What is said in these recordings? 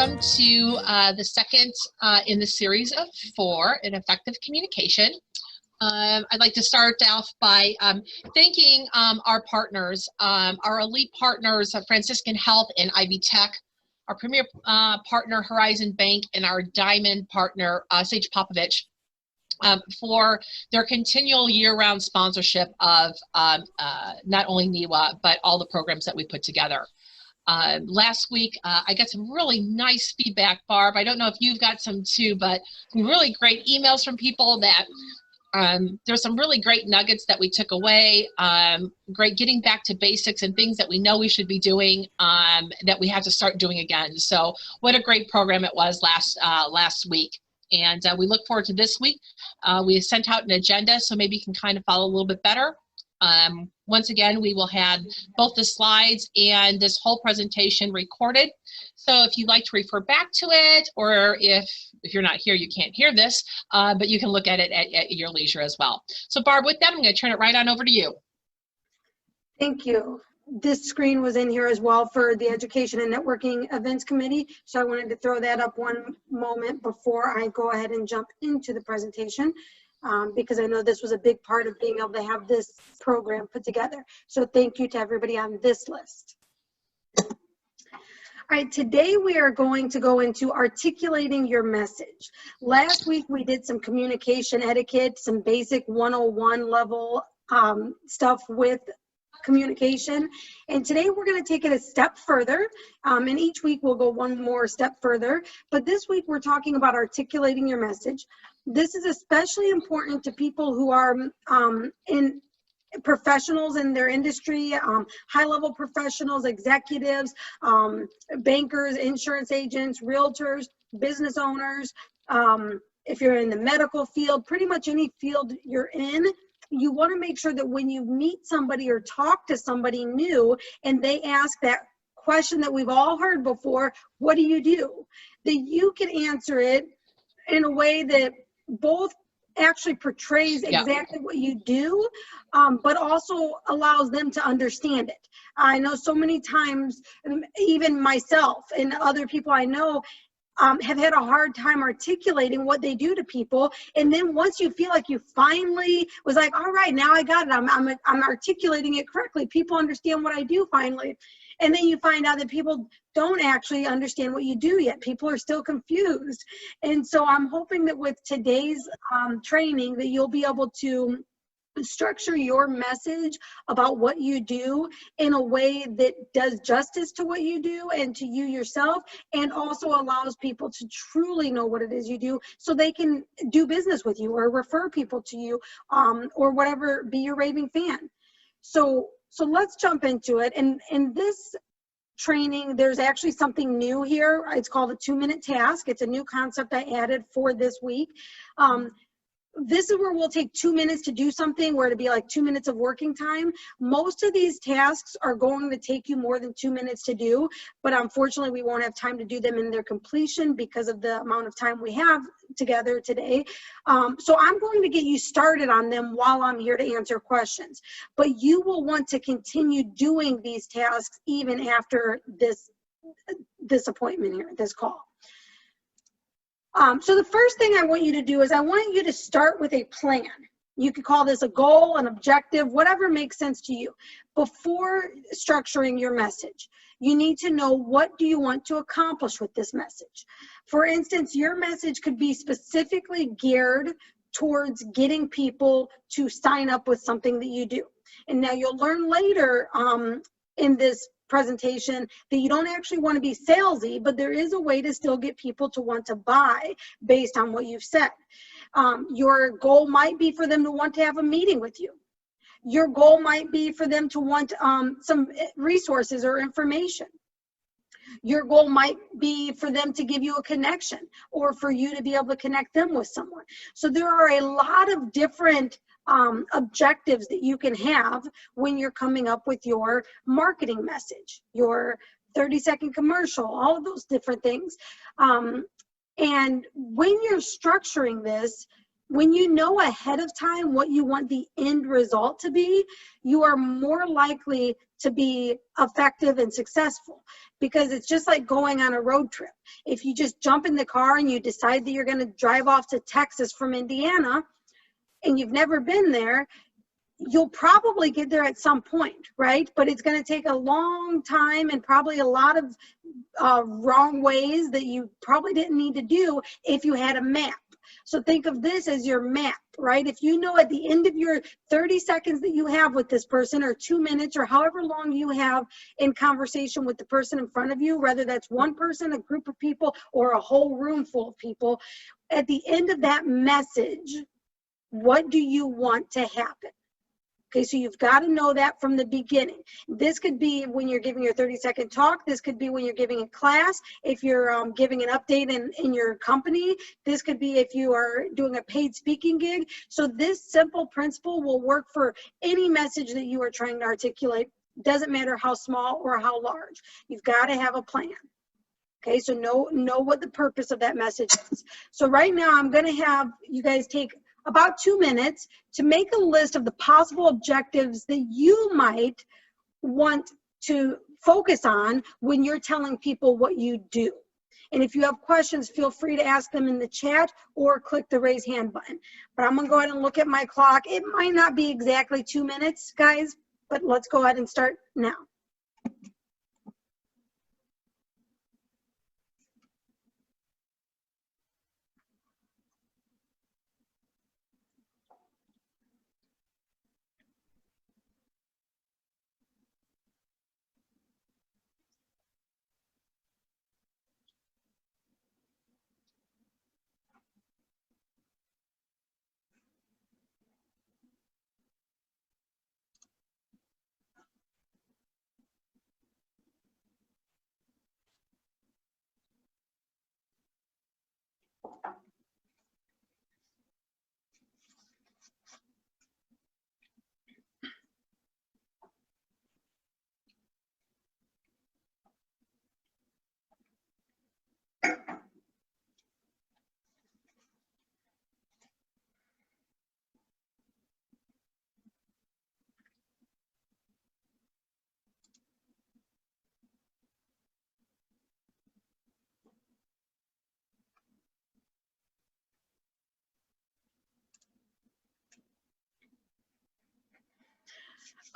welcome to the second in the series of 4 in effective communication. I'd like to start off by thanking our partners, our elite partners, Franciscan Health and Ivy Tech, our premier partner, Horizon Bank, and our diamond partner, Sage Popovich, for their continual year-round sponsorship of not only NEWA, but all the programs that we put together. Last week, I got some really nice feedback, Barb. I don't know if you've got some too, but some really great emails from people that there's some really great nuggets that we took away, great getting back to basics and things that we know we should be doing that we have to start doing again. So what a great program it was last week. And we look forward to this week. We sent out an agenda, so maybe you can kind of follow a little bit better. Once again, we will have both the slides and this whole presentation recorded. So if you'd like to refer back to it, or if you're not here, you can't hear this, but you can look at it at your leisure as well. So Barb, with that, I'm going to turn it right on over to you. Thank you. This screen was in here as well for the Education and Networking Events Committee, so I wanted to throw that up one moment before I go ahead and jump into the presentation. Because I know this was a big part of being able to have this program put together. So thank you to everybody on this list. All right, today we are going to go into articulating your message. Last week we did some communication etiquette, some basic 101 level stuff with communication. And today we're going to take it a step further. And each week we'll go one more step further. But this week we're talking about articulating your message. This is especially important to people who are in professionals in their industry, high-level professionals, executives, bankers, insurance agents, realtors, business owners. If you're in the medical field, pretty much any field you're in, you want to make sure that when you meet somebody or talk to somebody new and they ask that question that we've all heard before, what do you do? That you can answer it in a way that both actually portrays exactly what you do, but also allows them to understand it. I know so many times, even myself and other people I know have had a hard time articulating what they do to people. And then once you feel like you finally was like, all right, now I got it. I'm articulating it correctly. People understand what I do finally. And then you find out that people don't actually understand what you do yet. People are still confused. And so I'm hoping that with today's training that you'll be able to structure your message about what you do in a way that does justice to what you do and to you yourself, and also allows people to truly know what it is you do so they can do business with you or refer people to you, or whatever, be your raving fan. So let's jump into it. And in this training, there's actually something new here. It's called a 2-minute task. It's a new concept I added for this week. This is where we'll take 2 minutes to do something, where it'll be like 2 minutes of working time. Most of these tasks are going to take you more than 2 minutes to do, but unfortunately we won't have time to do them in their completion because of the amount of time we have together today. So I'm going to get you started on them while I'm here to answer questions, but you will want to continue doing these tasks even after this appointment here, this call. So the first thing I want you to do is I want you to start with a plan. You could call this a goal, an objective, whatever makes sense to you. Before structuring your message, you need to know, what do you want to accomplish with this message? For instance, your message could be specifically geared towards getting people to sign up with something that you do. And now you'll learn later in this presentation that you don't actually want to be salesy, but there is a way to still get people to want to buy based on what you've said. Your goal might be for them to want to have a meeting with you. Your goal might be for them to want some resources or information. Your goal might be for them to give you a connection, or for you to be able to connect them with someone. So there are a lot of different objectives that you can have when you're coming up with your marketing message, your 30-second commercial, all of those different things. And when you're structuring this, When you know ahead of time what you want the end result to be, you are more likely to be effective and successful, because it's just like going on a road trip. If you just jump in the car and you decide that you're going to drive off to Texas from Indiana and you've never been there, you'll probably get there at some point, right? But it's going to take a long time and probably a lot of wrong ways that you probably didn't need to do if you had a map. So think of this as your map, right? If you know at the end of your 30 seconds that you have with this person, or 2 minutes, or however long you have in conversation with the person in front of you, whether that's one person, a group of people, or a whole room full of people, at the end of that message, what do you want to happen? Okay, so you've got to know that from the beginning. This could be when you're giving your 30-second talk. This could be when you're giving a class. If you're giving an update in your company. This could be if you are doing a paid speaking gig. So this simple principle will work for any message that you are trying to articulate. Doesn't matter how small or how large. You've got to have a plan. Okay, so know what the purpose of that message is. So right now I'm going to have you guys take about 2 minutes to make a list of the possible objectives that you might want to focus on when you're telling people what you do. And if you have questions, feel free to ask them in the chat or click the raise hand button. But I'm gonna go ahead and look at my clock. It might not be exactly 2 minutes, guys, but let's go ahead and start now.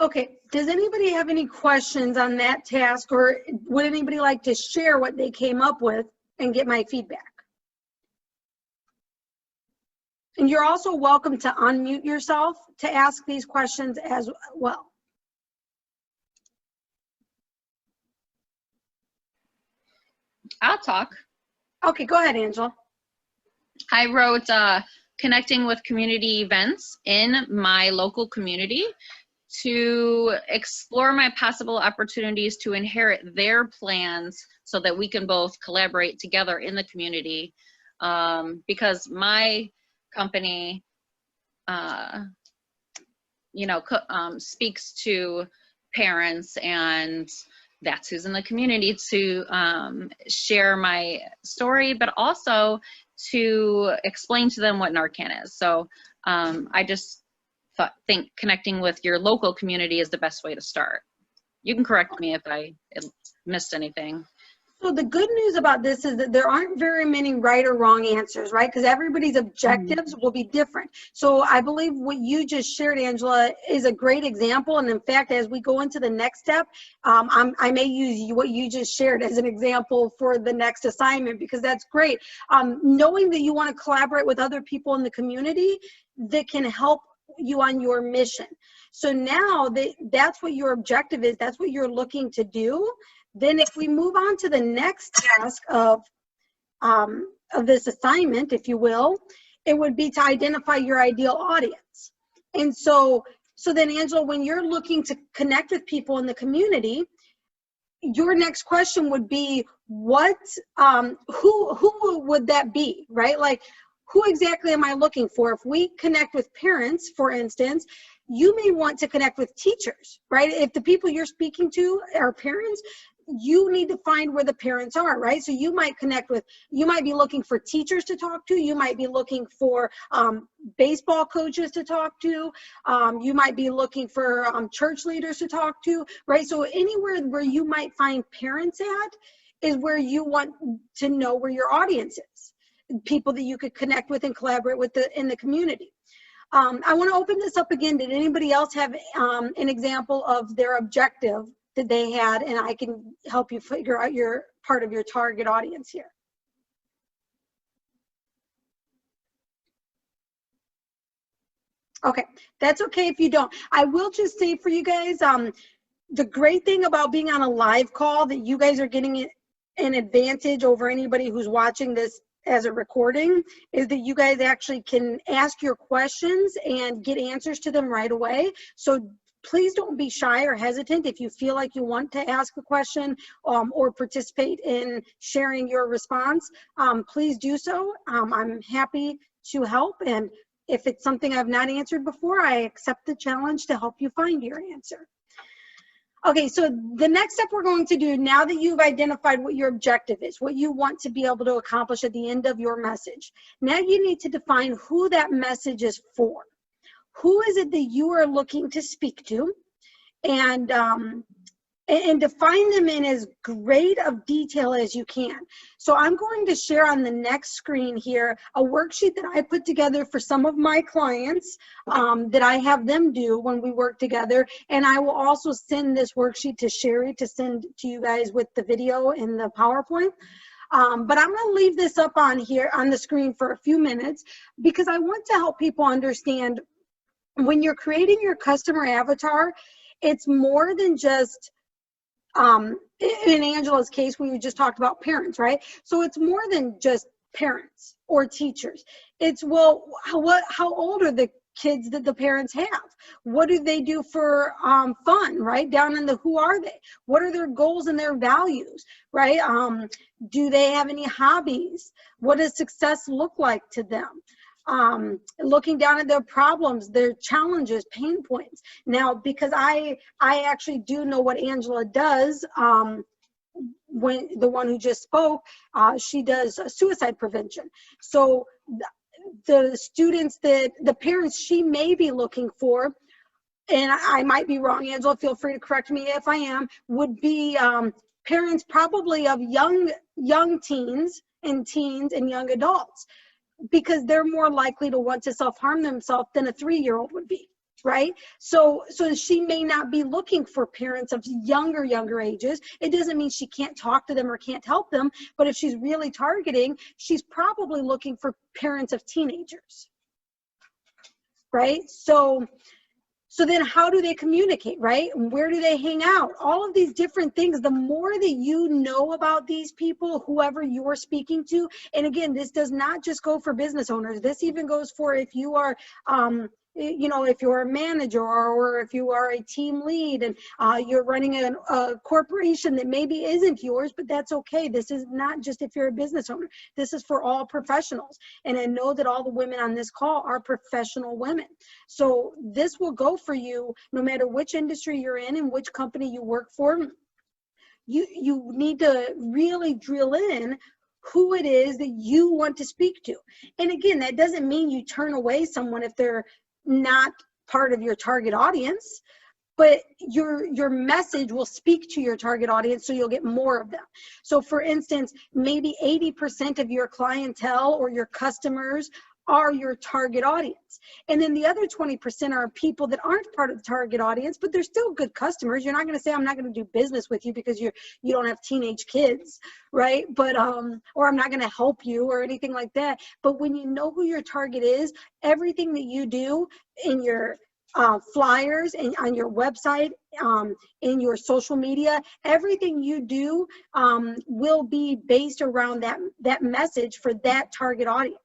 Okay, does anybody have any questions on that task, or would anybody like to share what they came up with and get my feedback? And you're also welcome to unmute yourself to ask these questions as well. I'll talk. Okay, go ahead, Angela. I wrote connecting with community events in my local community to explore my possible opportunities to inherit their plans so that we can both collaborate together in the community, because my company speaks to parents, and that's who's in the community, to share my story, but also to explain to them what Narcan is. So I just think connecting with your local community is the best way to start. You can correct me if I missed anything. So the good news about this is that there aren't very many right or wrong answers, right? Because everybody's objectives will be different. So I believe what you just shared, Angela, is a great example. And in fact, as we go into the next step, I may use what you just shared as an example for the next assignment, because that's great. Knowing that you want to collaborate with other people in the community that can help you on your mission. So now that's what your objective is, that's what you're looking to do. Then if we move on to the next task of this assignment, if you will, it would be to identify your ideal audience. And so then, Angela, when you're looking to connect with people in the community, your next question would be, who would that be, right? Like, who exactly am I looking for? If we connect with parents, for instance, you may want to connect with teachers, right? If the people you're speaking to are parents, you need to find where the parents are, right? So you might you might be looking for teachers to talk to. You might be looking for baseball coaches to talk to. You might be looking for church leaders to talk to, right? So anywhere where you might find parents at is where you want to know where your audience is, people that you could connect with and collaborate with in the community. I want to open this up again. Did anybody else have an example of their objective that they had, and I can help you figure out your part of your target audience here? Okay, that's okay if you don't. I will just say for you guys, the great thing about being on a live call that you guys are getting an advantage over anybody who's watching this as a recording is that you guys actually can ask your questions and get answers to them right away. So please don't be shy or hesitant if you feel like you want to ask a question or participate in sharing your response. Please do so. I'm happy to help, and if it's something I've not answered before, I accept the challenge to help you find your answer. Okay, so the next step we're going to do, now that you've identified what your objective is, what you want to be able to accomplish at the end of your message, now you need to define who that message is for. Who is it that you are looking to speak to? And define them in as great of detail as you can. So I'm going to share on the next screen here a worksheet that I put together for some of my clients that I have them do when we work together. And I will also send this worksheet to Sherry to send to you guys with the video and the PowerPoint. But I'm going to leave this up on here on the screen for a few minutes because I want to help people understand when you're creating your customer avatar, it's more than just in Angela's case, we just talked about parents, right? So it's more than just parents or teachers. It's, well, how old are the kids that the parents have? What do they do for fun, right? Down in the who are they? What are their goals and their values, right? Do they have any hobbies? What does success look like to them? Looking down at their problems, their challenges, pain points. Now, because I actually do know what Angela does, when the one who just spoke, she does suicide prevention. So the students that the parents she may be looking for, and I might be wrong, Angela, feel free to correct me if I am, would be parents probably of young teens and young adults, because they're more likely to want to self-harm themselves than a 3-year-old would be, right? So she may not be looking for parents of younger ages. It doesn't mean she can't talk to them or can't help them, but if she's really targeting, she's probably looking for parents of teenagers, right? So then how do they communicate, right? Where do they hang out? All of these different things, the more that you know about these people, whoever you're speaking to, and again, this does not just go for business owners. This even goes for if you are, you know, if you're a manager or if you are a team lead and you're running a corporation that maybe isn't yours, but that's okay. This is not just if you're a business owner. This is for all professionals. And I know that all the women on this call are professional women. So this will go for you no matter which industry you're in and which company you work for. You need to really drill in who it is that you want to speak to. And again, that doesn't mean you turn away someone if they're not part of your target audience, but your message will speak to your target audience, so you'll get more of them. So for instance, maybe 80% of your clientele or your customers are your target audience. And then the other 20% are people that aren't part of the target audience, but they're still good customers. You're not going to say, I'm not going to do business with you because you don't have teenage kids, right? But, or I'm not going to help you or anything like that. But when you know who your target is, everything that you do in your flyers and on your website, in your social media, everything you do will be based around that message for that target audience.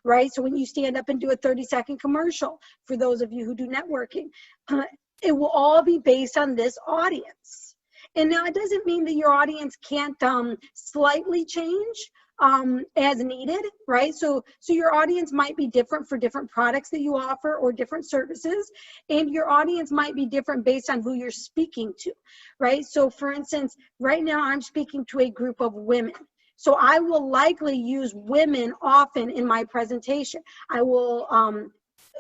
Right? So when you stand up and do a 30-second commercial, for those of you who do networking, it will all be based on this audience. And now it doesn't mean that your audience can't slightly change. as needed, right? So your audience might be different for different products that you offer or different services, and your audience might be different based on who you're speaking to, right? So for instance, right now I'm speaking to a group of women. So I will likely use women often in my presentation. I will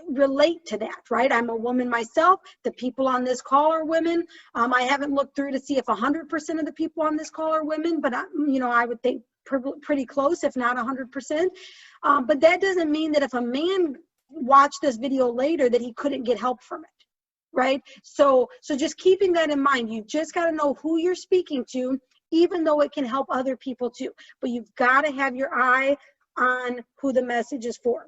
relate to that, right? I'm a woman myself. The people on this call are women. I haven't looked through to see if 100% of the people on this call are women, but I would think pretty close, if not 100%. But that doesn't mean that if a man watched this video later that he couldn't get help from it, right? So just keeping that in mind, you just got to know who you're speaking to, even though it can help other people too. But you've got to have your eye on who the message is for.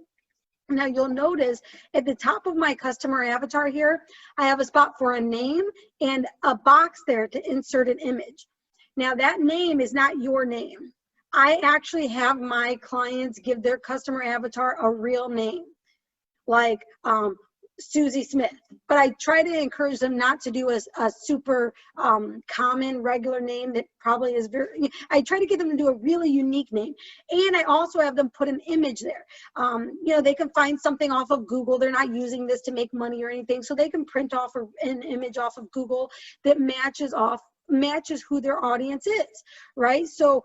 Now you'll notice at the top of my customer avatar here, I have a spot for a name and a box there to insert an image. Now that name is not your name. I actually have my clients give their customer avatar a real name, like Susie Smith, but I try to encourage them not to do a super common regular name that probably is very, I try to get them to do a really unique name. And I also have them put an image there. They can find something off of Google. They're not using this to make money or anything. So they can print off an image off of Google that matches who their audience is, right? So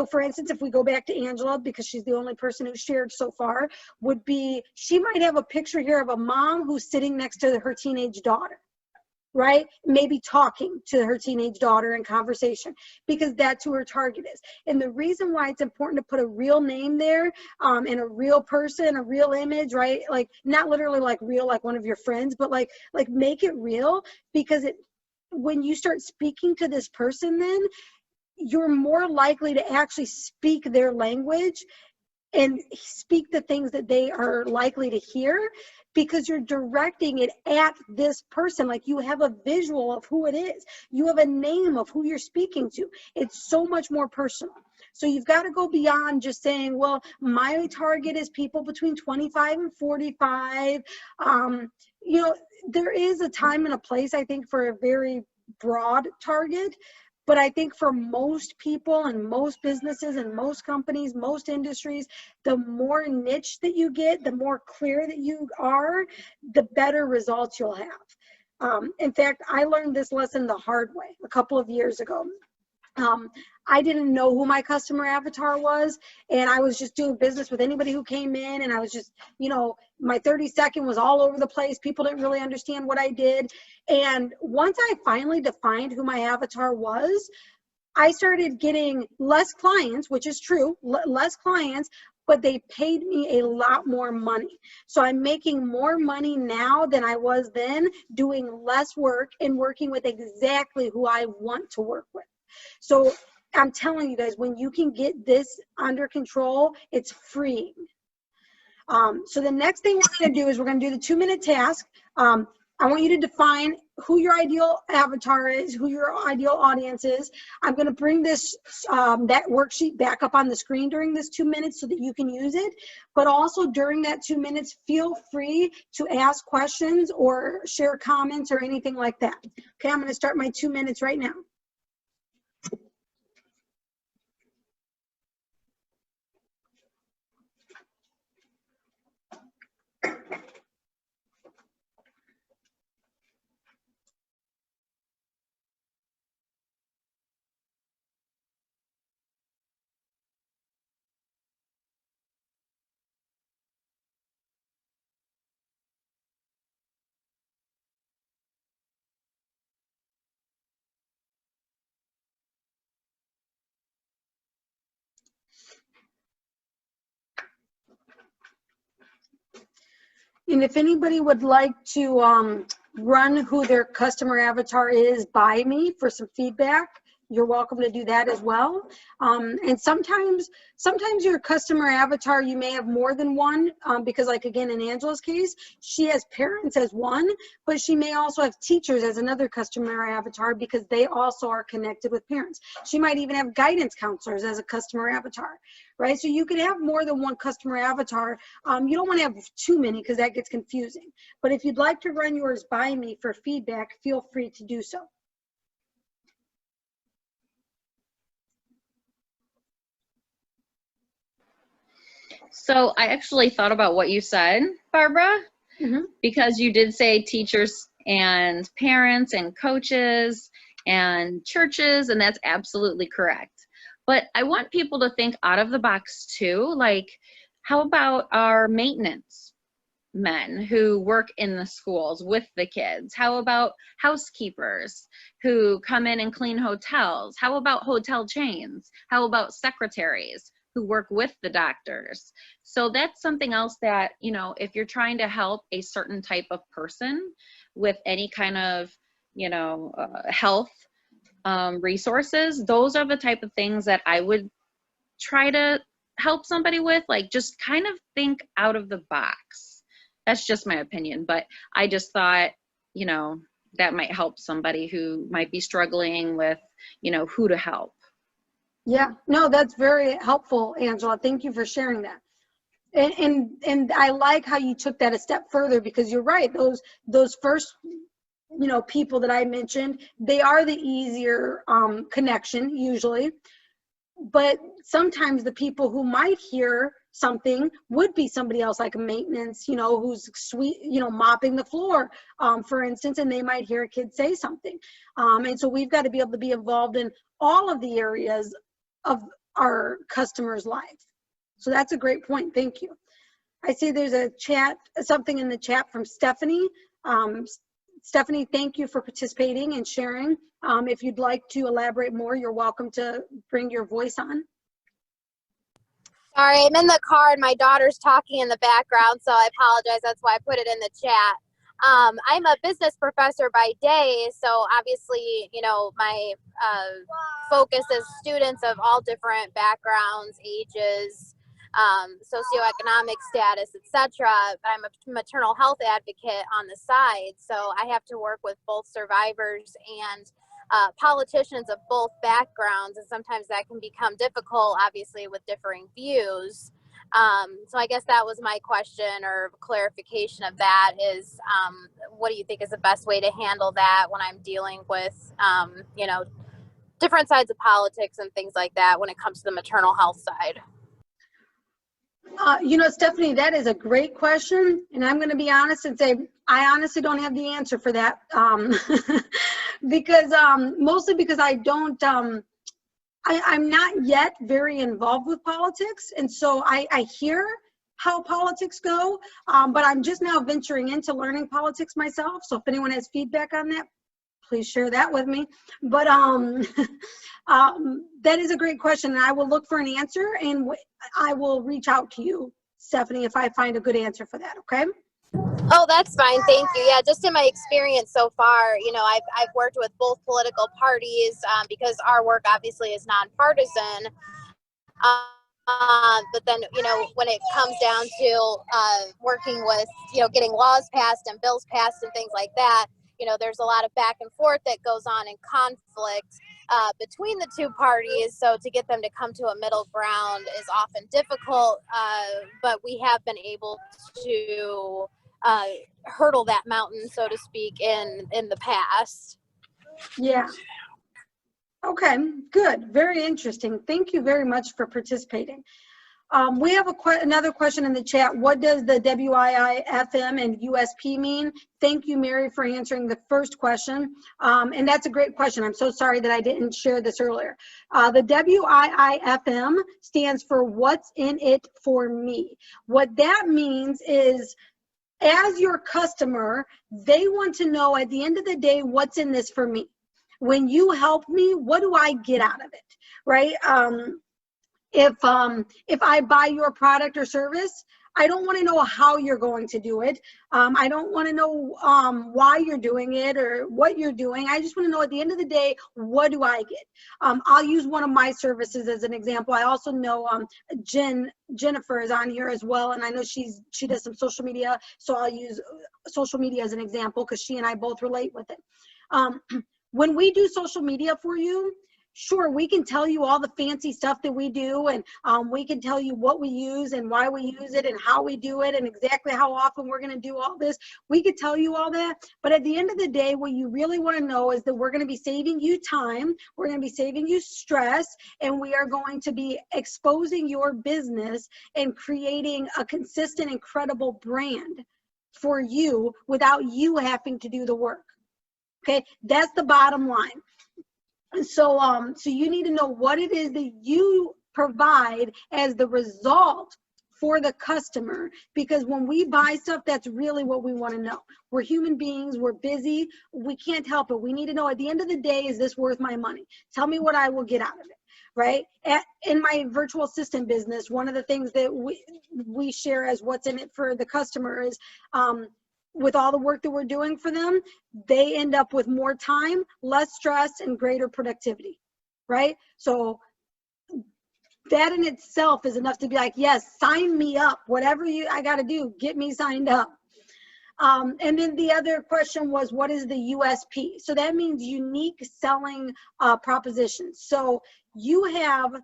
for instance, if we go back to Angela, because she's the only person who shared so far, she might have a picture here of a mom who's sitting next to her teenage daughter, right? Maybe talking to her teenage daughter in conversation, because that's who her target is. And the reason why it's important to put a real name there, and a real person, a real image, right? Like not literally like real, like one of your friends, but like make it real, because when you start speaking to this person, then you're more likely to actually speak their language and speak the things that they are likely to hear, because you're directing it at this person. Like you have a visual of who it is. You have a name of who you're speaking to. It's so much more personal. So you've got to go beyond just saying, well, my target is people between 25 and 45. There is a time and a place, I think, for a very broad target. But I think for most people and most businesses and most companies, most industries, the more niche that you get, the more clear that you are, the better results you'll have. In fact, I learned this lesson the hard way a couple of years ago. I didn't know who my customer avatar was, and I was just doing business with anybody who came in, and I was just, my 30-second was all over the place. People didn't really understand what I did. And once I finally defined who my avatar was, I started getting less clients, which is true, less clients, but they paid me a lot more money. So I'm making more money now than I was then, doing less work and working with exactly who I want to work with. So I'm telling you guys, when you can get this under control, it's freeing. So the next thing we're going to do is we're going to do the 2-minute task. I want you to define who your ideal avatar is, who your ideal audience is. I'm going to bring this that worksheet back up on the screen during this 2 minutes so that you can use it. But also during that 2 minutes, feel free to ask questions or share comments or anything like that. Okay, I'm going to start my 2 minutes right now. And if anybody would like to run who their customer avatar is by me for some feedback, you're welcome to do that as well. And sometimes your customer avatar, you may have more than one, because like again, in Angela's case, she has parents as one, but she may also have teachers as another customer avatar because they also are connected with parents. She might even have guidance counselors as a customer avatar, right? So you can have more than one customer avatar. You don't want to have too many because that gets confusing. But if you'd like to run yours by me for feedback, feel free to do so. So I actually thought about what you said, Barbara, because you did say teachers and parents and coaches and churches, and that's absolutely correct. But I want people to think out of the box too. Like, how about our maintenance men who work in the schools with the kids? How about housekeepers who come in and clean hotels? How about hotel chains? How about secretaries who work with the doctors? So that's something else that, you know, if you're trying to help a certain type of person with any kind of, you know, health resources, those are the type of things that I would try to help somebody with. Like, just kind of think out of the box. That's just my opinion, but I just thought, you know, that might help somebody who might be struggling with, you know, who to help. Yeah, no, that's very helpful, Angela. Thank you for sharing that. And I like how you took that a step further, because you're right. Those first, you know, people that I mentioned, they are the easier connection usually. But sometimes the people who might hear something would be somebody else, like a maintenance, you know, who's sweet, you know, mopping the floor, for instance, and they might hear a kid say something. And so we've got to be able to be involved in all of the areas of our customers' lives. So that's a great point. Thank you. I see there's a chat, something in the chat from Stephanie. Stephanie, thank you for participating and sharing. If you'd like to elaborate more, you're welcome to bring your voice on. Sorry, I'm in the car and my daughter's talking in the background, so I apologize. That's why I put it in the chat. I'm a business professor by day, so obviously, you know, my focus is students of all different backgrounds, ages, socioeconomic status, etc. But I'm a maternal health advocate on the side, so I have to work with both survivors and politicians of both backgrounds, and sometimes that can become difficult, obviously, with differing views. So I guess that was my question, or clarification of that is, what do you think is the best way to handle that when I'm dealing with, you know, different sides of politics and things like that when it comes to the maternal health side? You know, Stephanie, that is a great question. And I'm going to be honest and say, I honestly don't have the answer for that. Because mostly because I don't, I'm not yet very involved with politics. And so I hear how politics go, but I'm just now venturing into learning politics myself. So if anyone has feedback on that, please share that with me. But that is a great question, and I will look for an answer, and I will reach out to you, Stephanie, if I find a good answer for that, okay? Oh, that's fine. Thank you. Yeah, just in my experience so far, you know, I've worked with both political parties because our work obviously is nonpartisan. But then, you know, when it comes down to working with, you know, getting laws passed and bills passed and things like that, you know, there's a lot of back and forth that goes on in conflict between the two parties. So to get them to come to a middle ground is often difficult, but we have been able to hurdle that mountain, so to speak, in the past. Yeah. Okay, good. Very interesting. Thank you very much for participating. We have another question in the chat. What does the WII-FM and USP mean? Thank you, Mary, for answering the first question. And that's a great question. I'm so sorry that I didn't share this earlier. The WII-FM stands for What's in It for Me. What that means is, as your customer, they want to know at the end of the day, what's in this for me? When you help me, what do I get out of it, right? If I buy your product or service, I don't want to know how you're going to do it. I don't want to know why you're doing it or what you're doing. I just want to know at the end of the day, what do I get? I'll use one of my services as an example. I also know Jennifer is on here as well, and I know she does some social media, so I'll use social media as an example because she and I both relate with it. When we do social media for you, Sure, we can tell you all the fancy stuff that we do, and we can tell you what we use and why we use it and how we do it and exactly how often we're going to do all this. We could tell you all that, but at the end of the day, what you really want to know is that we're going to be saving you time, we're going to be saving you stress, and we are going to be exposing your business and creating a consistent and credible brand for you without you having to do the work. Okay, that's the bottom line. So, so you need to know what it is that you provide as the result for the customer, because when we buy stuff, that's really what we want to know. We're human beings, we're busy, we can't help it. We need to know at the end of the day, is this worth my money? Tell me what I will get out of it, right? In my virtual assistant business, one of the things that we share as what's in it for the customer is, with all the work that we're doing for them, they end up with more time, less stress, and greater productivity, right? So that in itself is enough to be like, yes, sign me up. Whatever I got to do, get me signed up. And then the other question was, what is the USP? So that means unique selling propositions. So you have,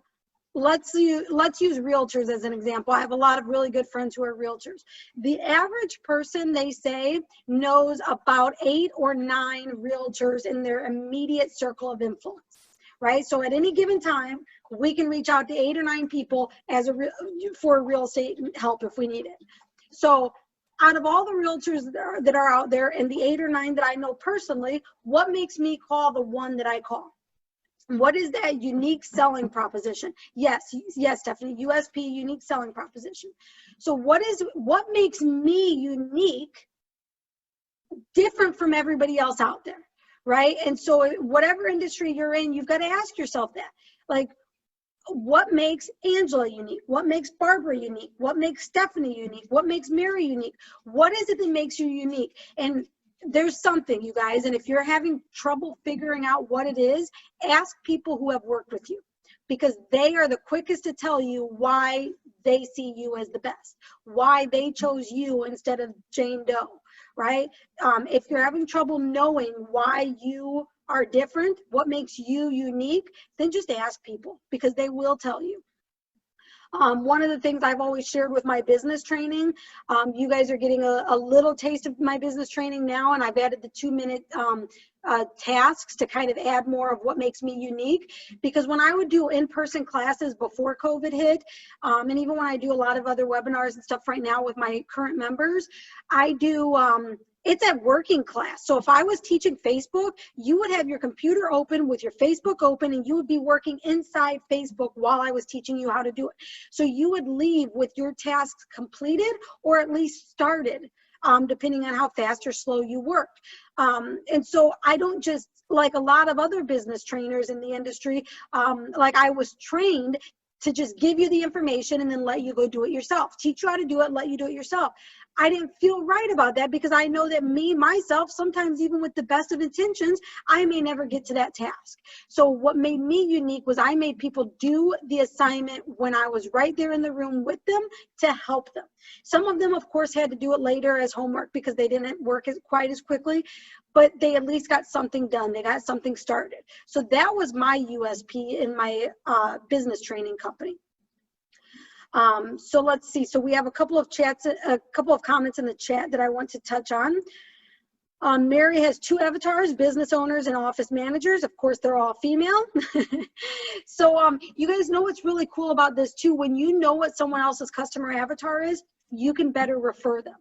let's use realtors as an example. I have a lot of really good friends who are realtors. The average person, they say, knows about 8 or 9 realtors in their immediate circle of influence, right? So at any given time, we can reach out to 8 or 9 people for real estate help if we need it. So out of all the realtors that are out there and the 8 or 9 that I know personally, what makes me call the one that I call? What is that unique selling proposition? Yes, Stephanie, USP, unique selling proposition. So what makes me unique, different from everybody else out there, right? And so whatever industry you're in, you've got to ask yourself that. Like, what makes Angela unique? What makes Barbara unique? What makes Stephanie unique? What makes Mary unique? What is it that makes you unique? And there's something, you guys, and if you're having trouble figuring out what it is, ask people who have worked with you, because they are the quickest to tell you why they see you as the best, why they chose you instead of Jane Doe, right? If you're having trouble knowing why you are different, what makes you unique, then just ask people, because they will tell you. One of the things I've always shared with my business training, you guys are getting a little taste of my business training now, and I've added the 2-minute tasks to kind of add more of what makes me unique. Because when I would do in-person classes before COVID hit, and even when I do a lot of other webinars and stuff right now with my current members, I do, it's a working class. So if I was teaching Facebook, you would have your computer open with your Facebook open, and you would be working inside Facebook while I was teaching you how to do it. So you would leave with your tasks completed, or at least started, depending on how fast or slow you worked. And so I don't just, like a lot of other business trainers in the industry, like I was trained to just give you the information and then let you go do it yourself. Teach you how to do it, let you do it yourself. I didn't feel right about that, because I know that myself, sometimes even with the best of intentions, I may never get to that task. So what made me unique was I made people do the assignment when I was right there in the room with them to help them. Some of them, of course, had to do it later as homework because they didn't work quite as quickly, but they at least got something done. They got something started. So that was my USP in my business training company. So let's see. So we have a couple of comments in the chat that I want to touch on. Mary has 2 avatars, business owners and office managers. Of course, they're all female. So you guys know what's really cool about this too. When you know what someone else's customer avatar is, you can better refer them.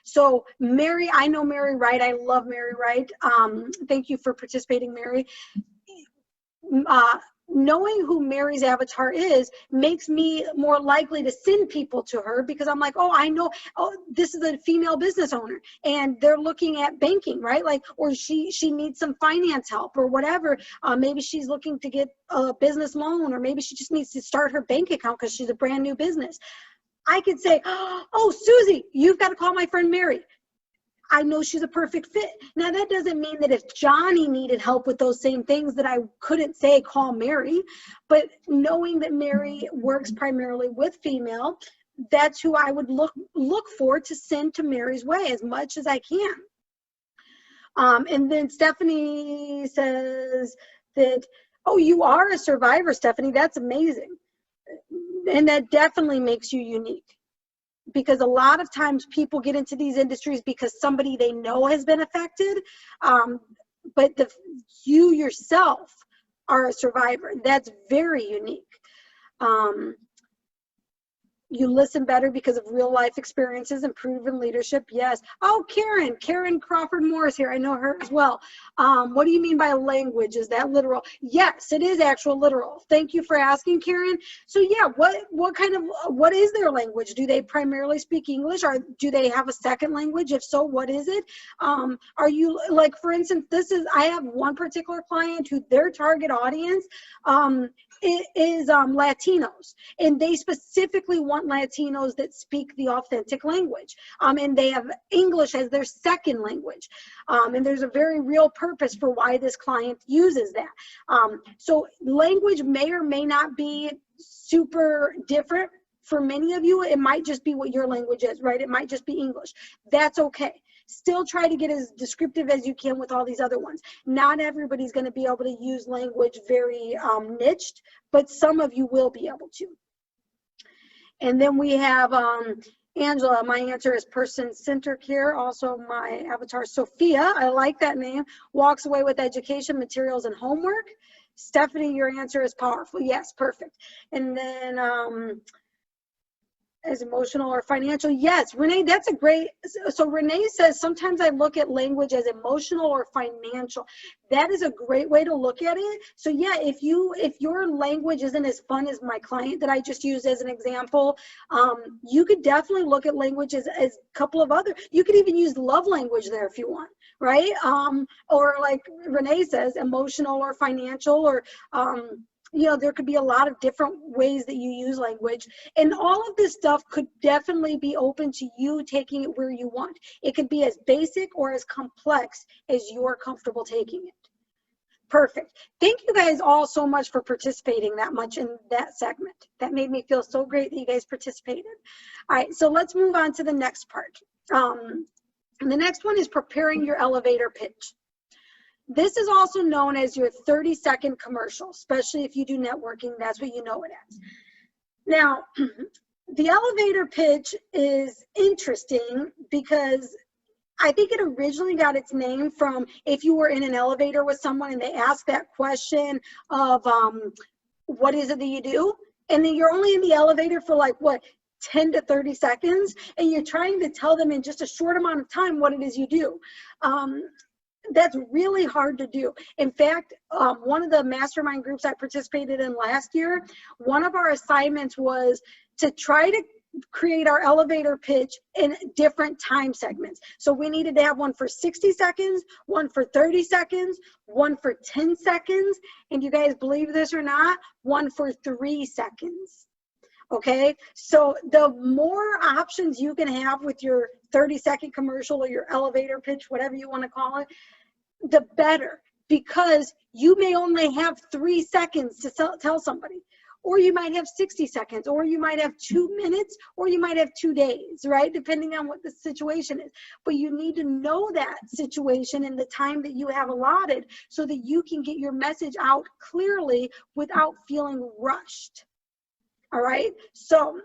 So Mary, I know Mary Wright. I love Mary Wright. Thank you for participating, Mary. Knowing who Mary's avatar is makes me more likely to send people to her, because I'm like, oh, I know, oh, this is a female business owner and they're looking at banking, right? Like, or she needs some finance help or whatever. Maybe she's looking to get a business loan, or maybe she just needs to start her bank account because she's a brand new business. I could say, oh, Susie, you've got to call my friend Mary. I know she's a perfect fit. Now, that doesn't mean that if Johnny needed help with those same things that I couldn't say, call Mary, but knowing that Mary works primarily with female, that's who I would look for to send to Mary's way as much as I can. And then Stephanie says that Oh, you are a survivor, Stephanie. That's amazing. And that definitely makes you unique. Because a lot of times people get into these industries because somebody they know has been affected, but you yourself are a survivor. That's very unique. You listen better because of real life experiences and proven leadership. Yes. Oh, Karen Crawford Morris here. I know her as well. What do you mean by language? Is that literal? Yes, it is actual literal. Thank you for asking, Karen. So yeah, what is their language? Do they primarily speak English, or do they have a second language? If so, what is it? Are you, like, for instance, I have one particular client who their target audience is Latinos, and they specifically want Latinos that speak the authentic language, and they have English as their second language, and there's a very real purpose for why this client uses that. So language may or may not be super different for many of you. It might just be what your language is, right? It might just be English. That's okay. Still try to get as descriptive as you can with all these other ones. Not everybody's going to be able to use language very niched, but some of you will be able to. And then we have Angela. My answer is person-centered care. Also, my avatar, Sophia. I like that name. Walks away with education, materials, and homework. Stephanie, your answer is powerful. Yes, perfect. And then as emotional or financial. Yes, Renee, that's a great, so Renee says, sometimes I look at language as emotional or financial. That is a great way to look at it. So yeah, if your language isn't as fun as my client that I just used as an example, you could definitely look at language as a couple of other, you could even use love language there if you want, right? Or like Renee says, emotional or financial, or you know, there could be a lot of different ways that you use language, and all of this stuff could definitely be open to you taking it where you want. It could be as basic or as complex as you're comfortable taking it. Perfect. Thank you guys all so much for participating that much in that segment. That made me feel so great that you guys participated. All right, so let's move on to the next part. And the next one is preparing your elevator pitch. This is also known as your 30-second commercial, especially if you do networking, that's what you know it as. Now, the elevator pitch is interesting because I think it originally got its name from if you were in an elevator with someone and they asked that question of what is it that you do? And then you're only in the elevator for like, what, 10 to 30 seconds, and you're trying to tell them in just a short amount of time what it is you do. That's really hard to do. In fact, one of the mastermind groups I participated in last year, one of our assignments was to try to create our elevator pitch in different time segments. So we needed to have one for 60 seconds, one for 30 seconds, one for 10 seconds, and you guys believe this or not, one for 3 seconds. Okay, so the more options you can have with your 30-second commercial or your elevator pitch, whatever you want to call it, the better, because you may only have 3 seconds to tell somebody, or you might have 60 seconds, or you might have 2 minutes, or you might have 2 days, right? Depending on what the situation is. But you need to know that situation and the time that you have allotted so that you can get your message out clearly without feeling rushed. All right, so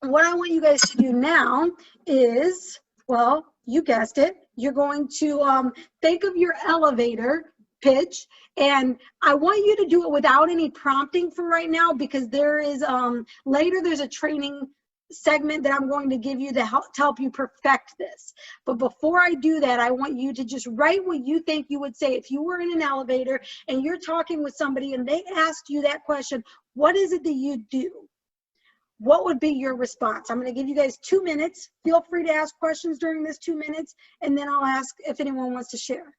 what I want you guys to do now is, well, you guessed it, you're going to think of your elevator pitch, and I want you to do it without any prompting for right now, because there is, later there's a training segment that I'm going to give you to help you perfect this. But before I do that, I want you to just write what you think you would say if you were in an elevator and you're talking with somebody and they asked you that question, what is it that you do? What would be your response? I'm going to give you guys 2 minutes. Feel free to ask questions during this 2 minutes, and then I'll ask if anyone wants to share.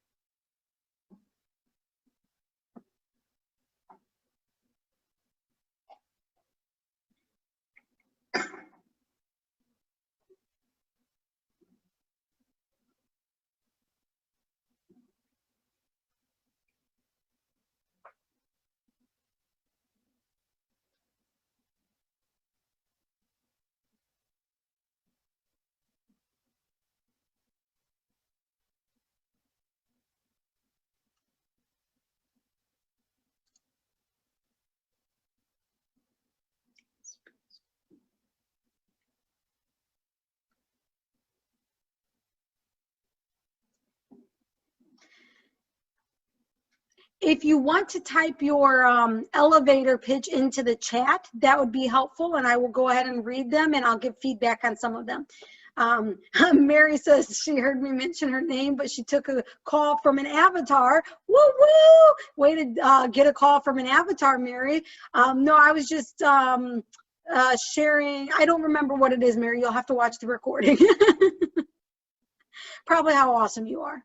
If you want to type your elevator pitch into the chat, that would be helpful, and I will go ahead and read them, and I'll give feedback on some of them. Mary says she heard me mention her name, but she took a call from an avatar. Woo woo! Way to get a call from an avatar, Mary. No, I was just sharing. I don't remember what it is, Mary. You'll have to watch the recording. Probably how awesome you are.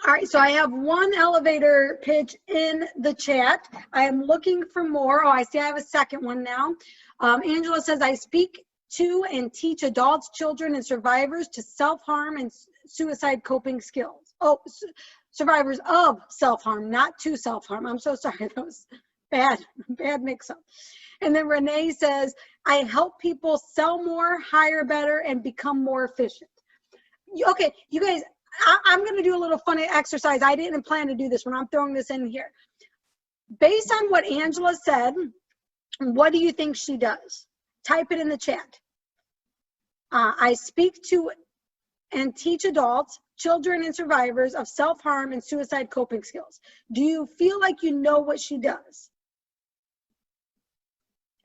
All right, so I have one elevator pitch in the chat. I am looking for more. Oh, I see I have a second one now. Angela says, I speak to and teach adults, children, and survivors to self-harm and suicide coping skills. Oh, survivors of self-harm, not to self-harm. I'm so sorry, that was bad mix-up. And then Renee says, I help people sell more, hire better, and become more efficient. Okay, you guys, I'm going to do a little funny exercise. I didn't plan to do this when I'm throwing this in here. Based on what Angela said, what do you think she does? Type it in the chat. I speak to and teach adults, children, and survivors of self-harm and suicide coping skills. Do you feel like you know what she does?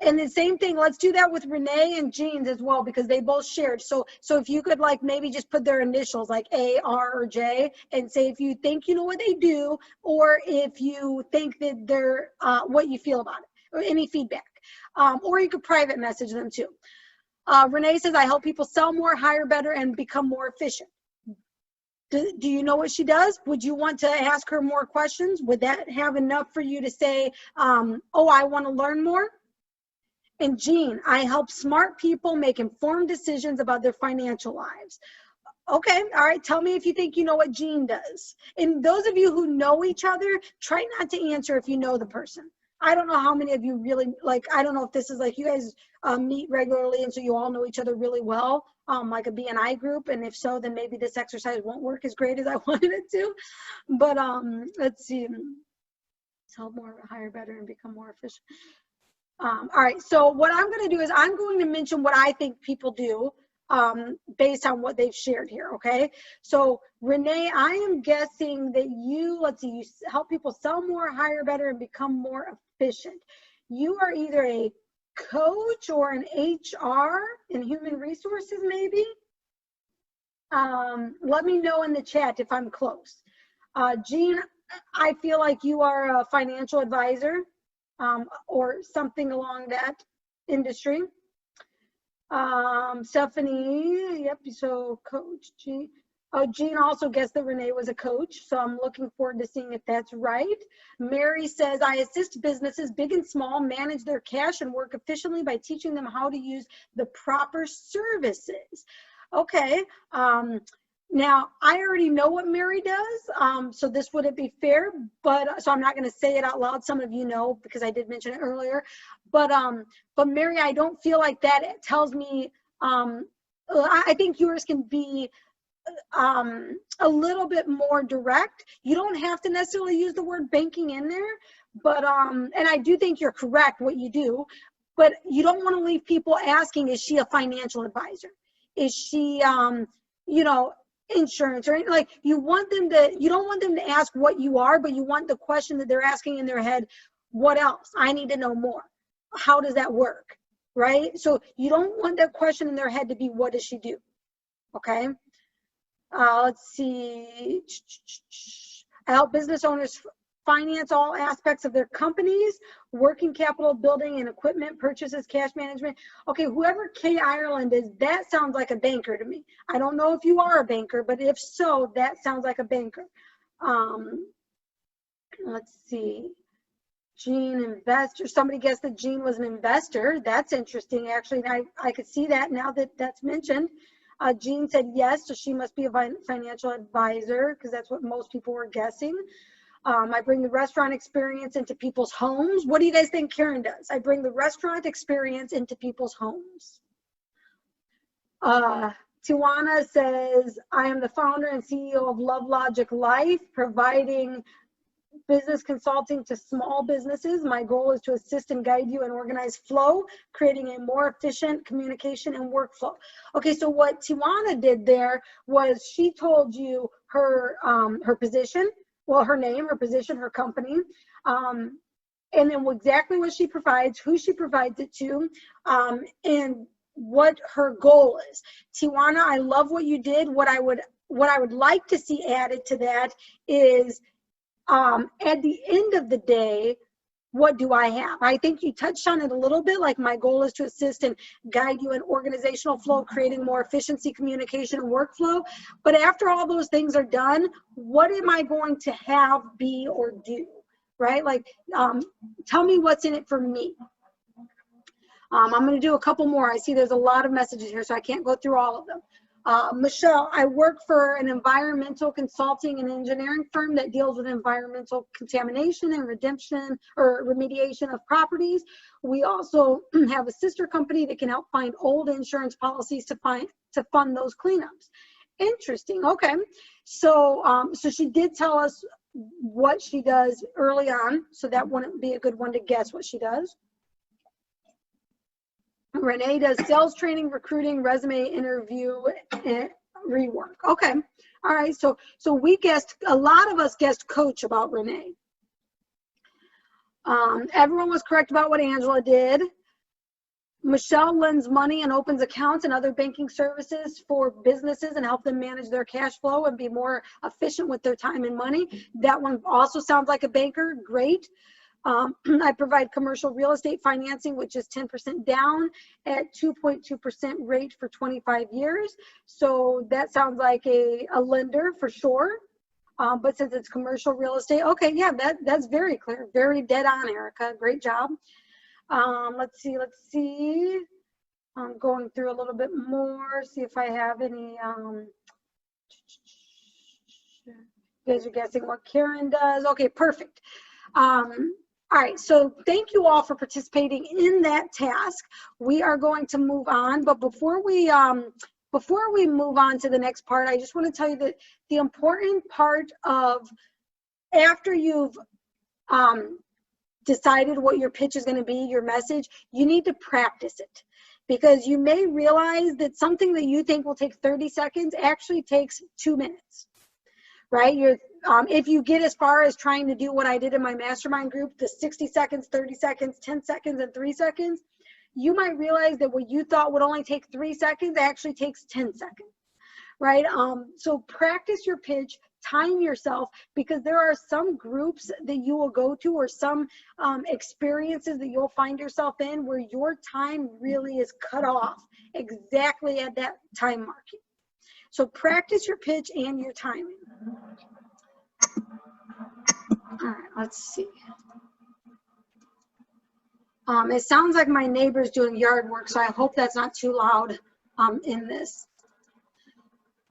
And the same thing, let's do that with Renee and Jean's as well, because they both shared. So if you could like maybe just put their initials like A, R, or J, and say if you think you know what they do, or if you think that they're, what you feel about it, or any feedback. Or you could private message them too. Renee says, I help people sell more, hire better, and become more efficient. Do you know what she does? Would you want to ask her more questions? Would that have enough for you to say, oh, I want to learn more? And Jean, I help smart people make informed decisions about their financial lives. Okay, all right, tell me if you think you know what Jean does. And those of you who know each other, try not to answer if you know the person. I don't know how many of you really, like, I don't know if this is like you guys meet regularly and so you all know each other really well, like a BNI group, and if so, then maybe this exercise won't work as great as I wanted it to. But let's see, sell more, hire better, and become more efficient. All right, so what I'm going to do is I'm going to mention what I think people do based on what they've shared here, okay? So Renee, I am guessing that you, let's see, you help people sell more, hire better, and become more efficient. You are either a coach or an HR in human resources, maybe? Let me know in the chat if I'm close. Jean, I feel like you are a financial advisor. Or something along that industry. Stephanie, yep, so coach Jean. Oh, Jean also guessed that Renee was a coach, so I'm looking forward to seeing if that's right. Mary says, I assist businesses, big and small, manage their cash and work efficiently by teaching them how to use the proper services. Okay, now, I already know what Mary does, so this wouldn't be fair, but so I'm not going to say it out loud. Some of you know because I did mention it earlier, but Mary, I don't feel like that tells me. I think yours can be a little bit more direct. You don't have to necessarily use the word banking in there, but and I do think you're correct what you do, but you don't want to leave people asking, is she a financial advisor? Is she, you know, insurance or anything? Like you want them to, you don't want them to ask what you are, but you want the question that they're asking in their head, what else? I need to know more. How does that work? Right? So you don't want that question in their head to be, what does she do? Okay. Let's see. I help business owners finance all aspects of their companies, working capital, building and equipment purchases, cash management. Okay, whoever Kay Ireland is, that sounds like a banker to me. I don't know if you are a banker, but if so, that sounds like a banker. Let's see. Jean, investor. Somebody guessed that Jean was an investor. That's interesting, actually. I could see that now that that's mentioned. Jean said yes, so she must be a financial advisor because that's what most people were guessing. I bring the restaurant experience into people's homes. What do you guys think Karen does? I bring the restaurant experience into people's homes. Tiwana says, I am the founder and CEO of Love Logic Life, providing business consulting to small businesses. My goal is to assist and guide you in organized flow, creating a more efficient communication and workflow. Okay, so what Tijuana did there was she told you her her position, well, her name, her position, her company, and then exactly what she provides, who she provides it to, and what her goal is. Tijuana, I love what you did. What I would like to see added to that is, at the end of the day, what do I have? I think you touched on it a little bit, like my goal is to assist and guide you in organizational flow, creating more efficiency, communication, and workflow. But after all those things are done, what am I going to have, be, or do, right? Like, tell me what's in it for me. I'm going to do a couple more. I see there's a lot of messages here, so I can't go through all of them. Michelle, I work for an environmental consulting and engineering firm that deals with environmental contamination and remediation of properties. We also have a sister company that can help find old insurance policies to fund those cleanups. Interesting. Okay. So, so she did tell us what she does early on, so that wouldn't be a good one to guess what she does. Renee does sales training, recruiting, resume interview, and rework. Okay. All right. So we guessed, a lot of us guessed coach about Renee. Everyone was correct about what Angela did. Michelle lends money and opens accounts and other banking services for businesses and help them manage their cash flow and be more efficient with their time and money. That one also sounds like a banker. Great. I provide commercial real estate financing, which is 10% down at 2.2% rate for 25 years. So that sounds like a lender for sure. But since it's commercial real estate, okay, yeah, that's very clear. Very dead on, Erica. Great job. Let's see. I'm going through a little bit more, see if I have any. You guys are guessing what Karen does. Okay, perfect. All right, so thank you all for participating in that task. We are going to move on, but before we move on to the next part, I just want to tell you that the important part of, after you've decided what your pitch is going to be, your message, you need to practice it, because you may realize that something that you think will take 30 seconds actually takes 2 minutes, right? If you get as far as trying to do what I did in my mastermind group, the 60 seconds, 30 seconds, 10 seconds, and 3 seconds, you might realize that what you thought would only take 3 seconds actually takes 10 seconds, right? So practice your pitch, time yourself, because there are some groups that you will go to, or some experiences that you'll find yourself in, where your time really is cut off exactly at that time marking. So practice your pitch and your timing. All right, let's see. It sounds like my neighbor's doing yard work, so I hope that's not too loud in this.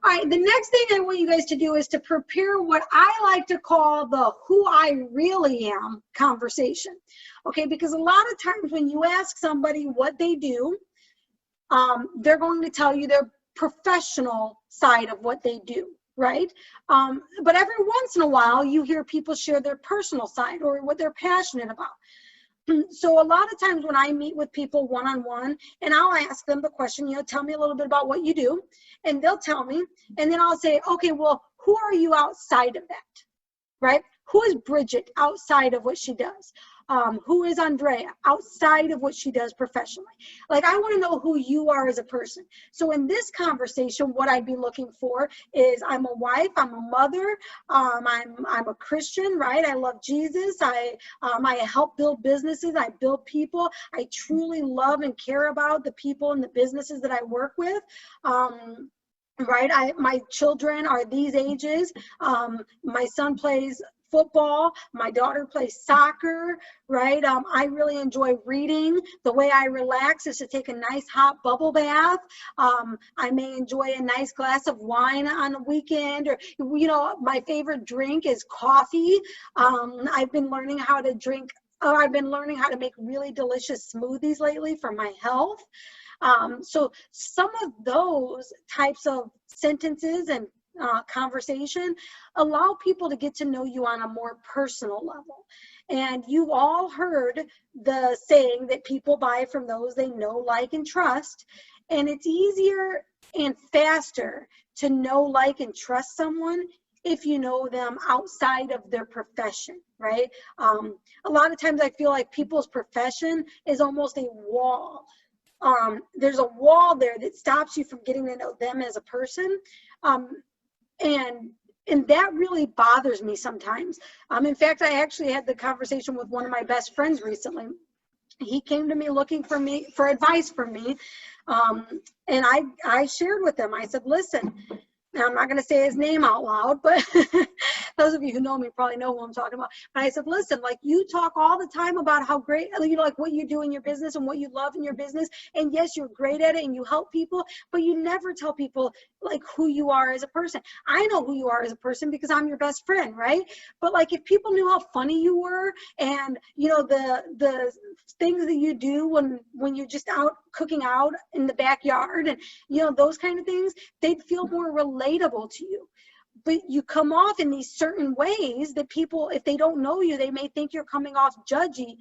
All right, the next thing I want you guys to do is to prepare what I like to call the who I really am conversation. Okay, because a lot of times when you ask somebody what they do, they're going to tell you their professional side of what they do, right? But every once in a while, you hear people share their personal side or what they're passionate about. So a lot of times when I meet with people one-on-one, and I'll ask them the question, you know, tell me a little bit about what you do, and they'll tell me, and then I'll say, okay, well, who are you outside of that, right? Who is Bridget outside of what she does? Who is Andrea outside of what she does professionally? Like, I want to know who you are as a person. So in this conversation, what I'd be looking for is, I'm a wife, I'm a mother, I'm a Christian, right? I love Jesus. I help build businesses. I build people. I truly love and care about the people and the businesses that I work with. Right? My children are these ages. My son plays football, my daughter plays soccer, right? I really enjoy reading. The way I relax is to take a nice hot bubble bath. I may enjoy a nice glass of wine on the weekend, or, you know, my favorite drink is coffee. I've been learning how to make really delicious smoothies lately for my health. So some of those types of sentences and conversation, allow people to get to know you on a more personal level. And you all heard the saying that people buy from those they know, like, and trust. And it's easier and faster to know, like, and trust someone if you know them outside of their profession, right? A lot of times I feel like people's profession is almost a wall. There's a wall there that stops you from getting to know them as a person. And that really bothers me sometimes. In fact, I actually had the conversation with one of my best friends recently. He came to me looking for advice from me. And I shared with him, I said, listen, now I'm not going to say his name out loud, but those of you who know me probably know who I'm talking about. But I said, listen, like, you talk all the time about how great, you know, like what you do in your business and what you love in your business. And yes, you're great at it and you help people, but you never tell people like who you are as a person. I know who you are as a person because I'm your best friend, right? But like, if people knew how funny you were and, you know, the things that you do when you're just out cooking out in the backyard and, you know, those kind of things, they'd feel more relatable to you. But you come off in these certain ways that people, if they don't know you, they may think you're coming off judgy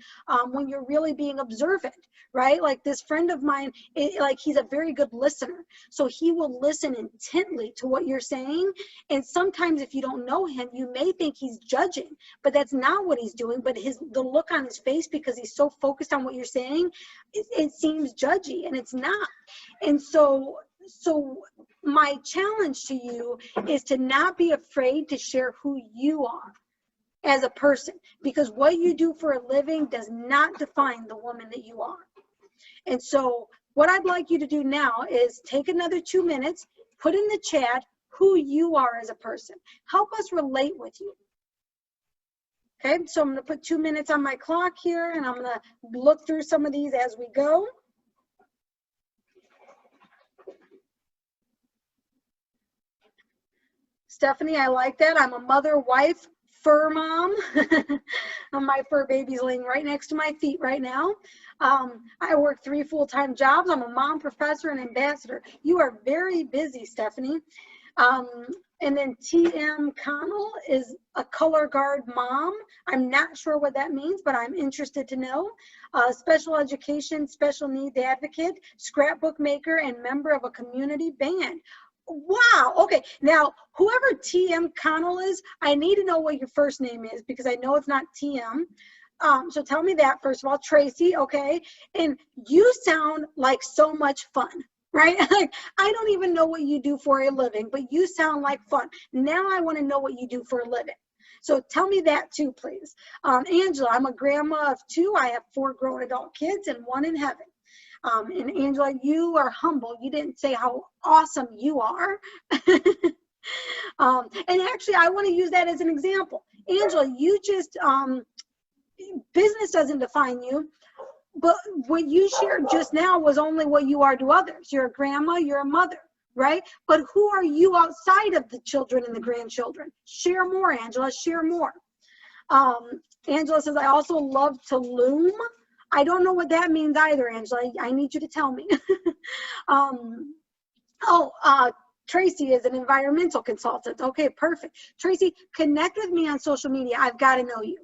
when you're really being observant, right? Like this friend of mine, he's a very good listener. So he will listen intently to what you're saying. And sometimes if you don't know him, you may think he's judging, but that's not what he's doing. But the look on his face, because he's so focused on what you're saying, it seems judgy, and it's not. And so my challenge to you is to not be afraid to share who you are as a person, because what you do for a living does not define the woman that you are. And so what I'd like you to do now is take another 2 minutes, put in the chat who you are as a person. Help us relate with you. Okay, so I'm going to put 2 minutes on my clock here, and I'm going to look through some of these as we go. Stephanie, I like that. I'm a mother, wife, fur mom. My fur baby's laying right next to my feet right now. I work 3 full-time jobs. I'm a mom, professor, and ambassador. You are very busy, Stephanie. And then TM Connell is a color guard mom. I'm not sure what that means, but I'm interested to know. Special education, special needs advocate, scrapbook maker, and member of a community band. Wow. Okay. Now, whoever TM Connell is, I need to know what your first name is, because I know it's not TM. So tell me that first of all. Tracy. Okay. And you sound like so much fun, right? Like, I don't even know what you do for a living, but you sound like fun. Now I want to know what you do for a living. So tell me that too, please. Angela, I'm a grandma of 2. I have 4 grown adult kids and 1 in heaven. And Angela, you are humble. You didn't say how awesome you are. And actually, I want to use that as an example. Angela, you just, business doesn't define you, but what you shared just now was only what you are to others. You're a grandma, you're a mother, right? But who are you outside of the children and the grandchildren? Share more, Angela, share more. Angela says, I also love to loom. I don't know what that means either, Angela. I need you to tell me. Tracy is an environmental consultant. Okay, perfect. Tracy, connect with me on social media. I've got to know you.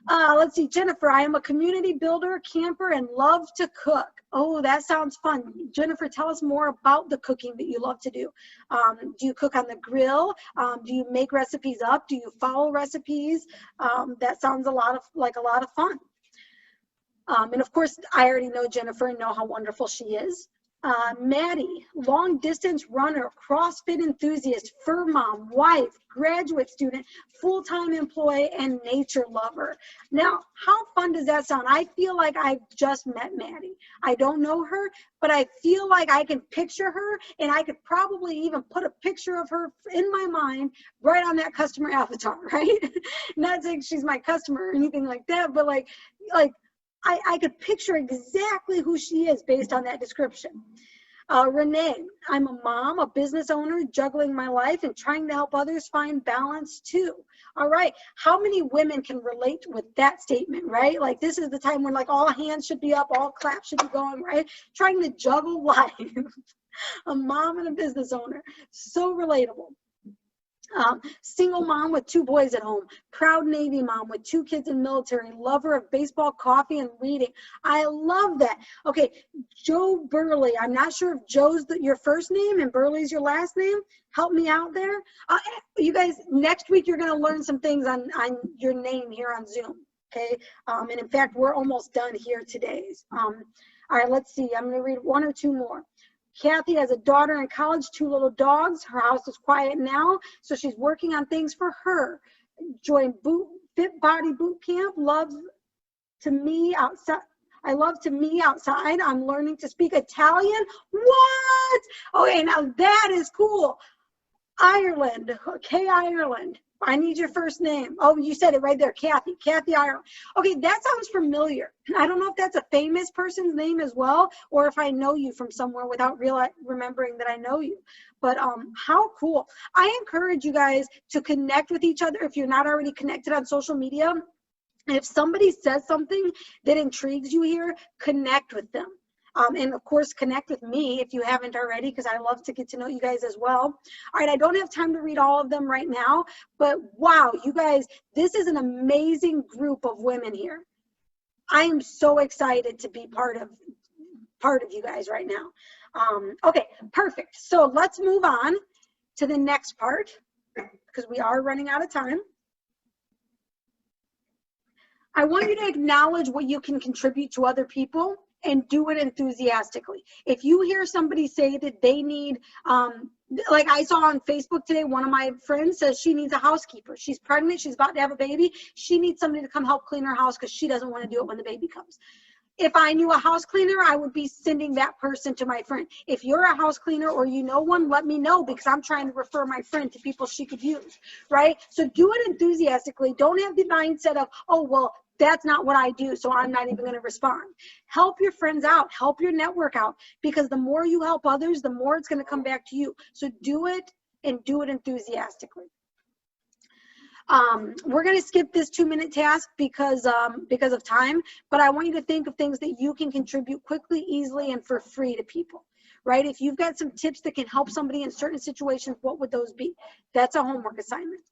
Let's see, Jennifer, I am a community builder, camper, and love to cook. Oh, that sounds fun. Jennifer, tell us more about the cooking that you love to do. Do you cook on the grill? Do you make recipes up? Do you follow recipes? That sounds like a lot of fun. And of course, I already know Jennifer and know how wonderful she is. Maddie, long distance runner, CrossFit enthusiast, fur mom, wife, graduate student, full-time employee, and nature lover. Now, how fun does that sound? I feel like I've just met Maddie. I don't know her, but I feel like I can picture her, and I could probably even put a picture of her in my mind right on that customer avatar, right? Not saying she's my customer or anything like that, but like I could picture exactly who she is based on that description. Renee, I'm a mom, a business owner, juggling my life and trying to help others find balance too. All right, how many women can relate with that statement, right? Like, this is the time when like all hands should be up, all claps should be going, right? Trying to juggle life. A mom and a business owner, so relatable. Single mom with 2 boys at home, proud Navy mom with 2 kids in military, lover of baseball, coffee, and reading. I love that. Okay, Joe Burley. I'm not sure if Joe's your first name and Burley's your last name. Help me out there. You guys, next week you're going to learn some things on your name here on Zoom. Okay, and in fact, we're almost done here today. All right, let's see. I'm going to read 1 or 2 more. Kathy has a daughter in college, 2 little dogs. Her house is quiet now, so she's working on things for her. Joined Fit Body Boot Camp. Loves to me outside. I love to me outside. I'm learning to speak Italian. What? Okay, now that is cool. Ireland. Okay, Ireland. I need your first name. Oh, you said it right there, Kathy. Kathy Ireland. Okay, that sounds familiar. I don't know if that's a famous person's name as well, or if I know you from somewhere without remembering that I know you. But how cool. I encourage you guys to connect with each other if you're not already connected on social media. And if somebody says something that intrigues you here, connect with them. And of course, connect with me if you haven't already, because I love to get to know you guys as well. All right, I don't have time to read all of them right now, but wow, you guys, this is an amazing group of women here. I am so excited to be part of you guys right now. Okay, perfect. So let's move on to the next part, because we are running out of time. I want you to acknowledge what you can contribute to other people and do it enthusiastically. If you hear somebody say that they need, like I saw on Facebook today, one of my friends says she needs a housekeeper. She's pregnant, she's about to have a baby. She needs somebody to come help clean her house because she doesn't want to do it when the baby comes. If I knew a house cleaner, I would be sending that person to my friend. If you're a house cleaner or you know one, let me know, because I'm trying to refer my friend to people she could use, right? So do it enthusiastically. Don't have the mindset of, oh, well, that's not what I do, so I'm not even going to respond. Help your friends out. Help your network out, because the more you help others, the more it's going to come back to you. So do it, and do it enthusiastically. We're going to skip this 2-minute task because of time, but I want you to think of things that you can contribute quickly, easily, and for free to people, right? If you've got some tips that can help somebody in certain situations, what would those be? That's a homework assignment.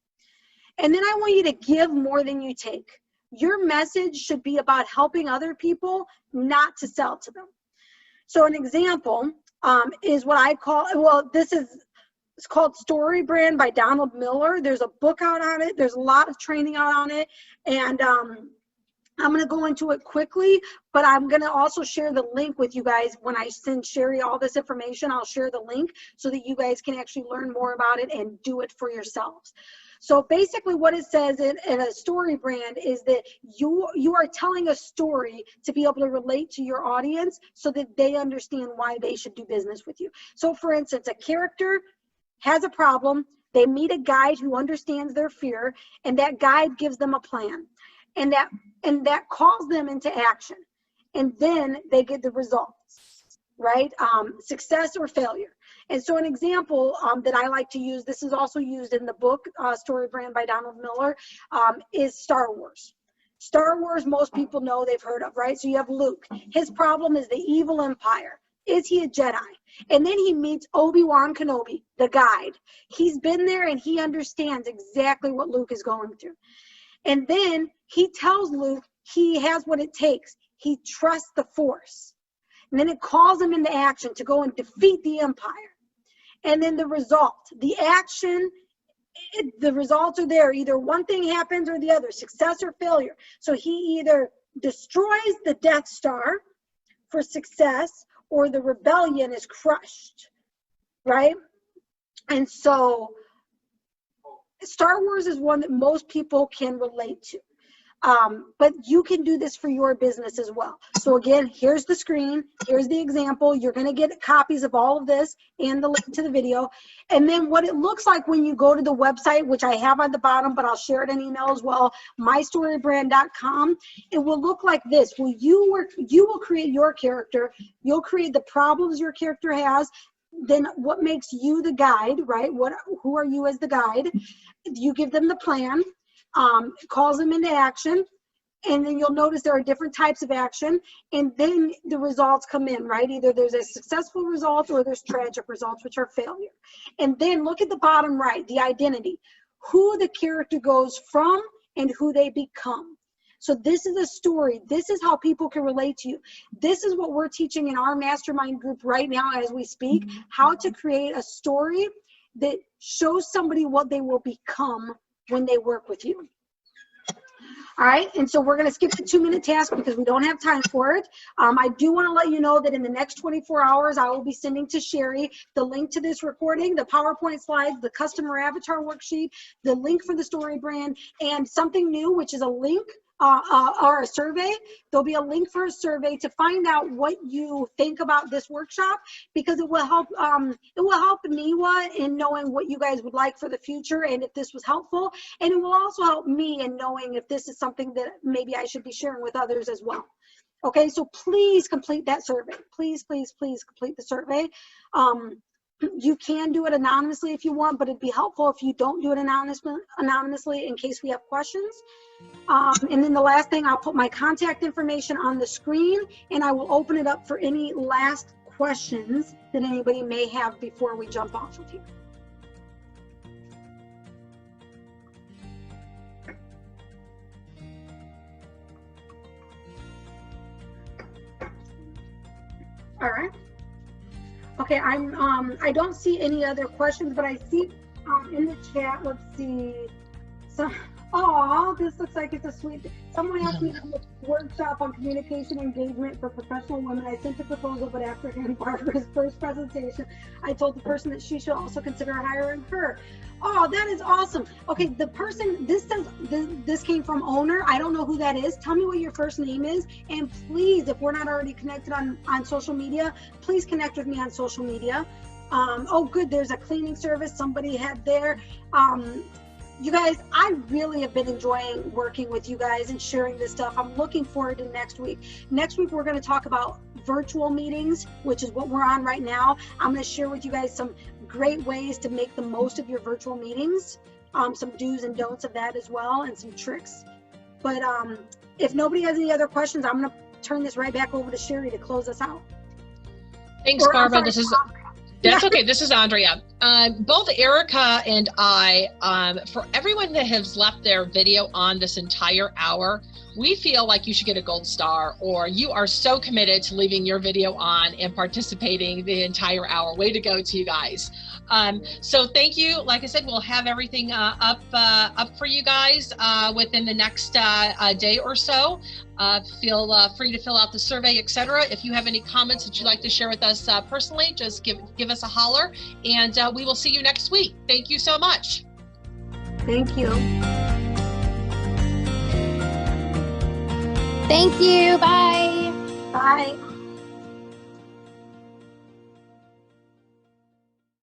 And then I want you to give more than you take. Your message should be about helping other people, not to sell to them. So an example is what I call, well, it's called Story Brand by Donald Miller. There's a book out on it. There's a lot of training out on it. And I'm going to go into it quickly, but I'm going to also share the link with you guys. When I send Sherry all this information, I'll share the link so that you guys can actually learn more about it and do it for yourselves. So basically what it says in a story brand is that you are telling a story to be able to relate to your audience so that they understand why they should do business with you. So for instance, a character has a problem, they meet a guide who understands their fear, and that guide gives them a plan. And that calls them into action. And then they get the results, right? Success or failure. And so an example that I like to use, this is also used in the book, Story Brand by Donald Miller, is Star Wars. Star Wars, most people know, they've heard of, right? So you have Luke. His problem is the evil empire. Is he a Jedi? And then he meets Obi-Wan Kenobi, the guide. He's been there and he understands exactly what Luke is going through. And then he tells Luke he has what it takes. He trusts the Force. And then it calls him into action to go and defeat the Empire. And then the result, the action, the results are there. Either one thing happens or the other, success or failure. So he either destroys the Death Star for success, or the rebellion is crushed, right? And so Star Wars is one that most people can relate to. But you can do this for your business as well. So again, here's the screen, here's the example. You're going to get copies of all of this and the link to the video. And then what it looks like when you go to the website, which I have on the bottom, but I'll share it in email as well, mystorybrand.com, it will look like this. Well, you will create your character. You'll create the problems your character has. Then what makes you the guide, right? Who are you as the guide? You give them the plan. Calls them into action, And then you'll notice there are different types of action, and then the results come in, right? Either there's a successful result or there's tragic results, which are failure. And then look at the bottom right, the identity, who the character goes from and who they become. So this is a story. This is how people can relate to you. This is what we're teaching in our mastermind group right now as we speak, how to create a story that shows somebody what they will become when they work with you. All right, and so we're going to skip the 2-minute task because we don't have time for it. I do want to let you know that in the next 24 hours, I will be sending to Sherry the link to this recording, the PowerPoint slides, the customer avatar worksheet, the link for the story brand, and something new, which is a link or a survey. There'll be a link for a survey to find out what you think about this workshop, because it will help Niwa in knowing what you guys would like for the future and if this was helpful, and it will also help me in knowing if this is something that maybe I should be sharing with others as well. Okay, so please complete that survey. Please, please, please complete the survey. You can do it anonymously if you want, but it'd be helpful if you don't do it anonymously in case we have questions. And then the last thing, I'll put my contact information on the screen, and I will open it up for any last questions that anybody may have before we jump off of here. All right. Okay, I don't see any other questions, but I see in the chat, let's see. So, oh, this looks like it's a sweet. Someone asked me to do a workshop on communication engagement for professional women. I sent a proposal, but after hearing Barbara's first presentation, I told the person that she should also consider hiring her. Oh, that is awesome. Okay, the person, this says, this came from owner. I don't know who that is. Tell me what your first name is. And please, if we're not already connected on social media, please connect with me on social media. Oh, good, there's a cleaning service somebody had there. You guys, I really have been enjoying working with you guys and sharing this stuff. I'm looking forward to next week. Next week, we're going to talk about virtual meetings, which is what we're on right now. I'm going to share with you guys some great ways to make the most of your virtual meetings, some do's and don'ts of that as well, and some tricks. But if nobody has any other questions, I'm going to turn this right back over to Sherry to close us out. Thanks, Barbara. That's okay. This is Andrea. Both Erica and I, for everyone that has left their video on this entire hour, we feel like you should get a gold star, or you are so committed to leaving your video on and participating the entire hour. Way to go to you guys. So thank you. Like I said, we'll have everything up for you guys within the next day or so. Feel free to fill out the survey, etc. If you have any comments that you'd like to share with us personally, just give us a holler, and we will see you next week. Thank you so much. Thank you. Thank you. Bye. Bye.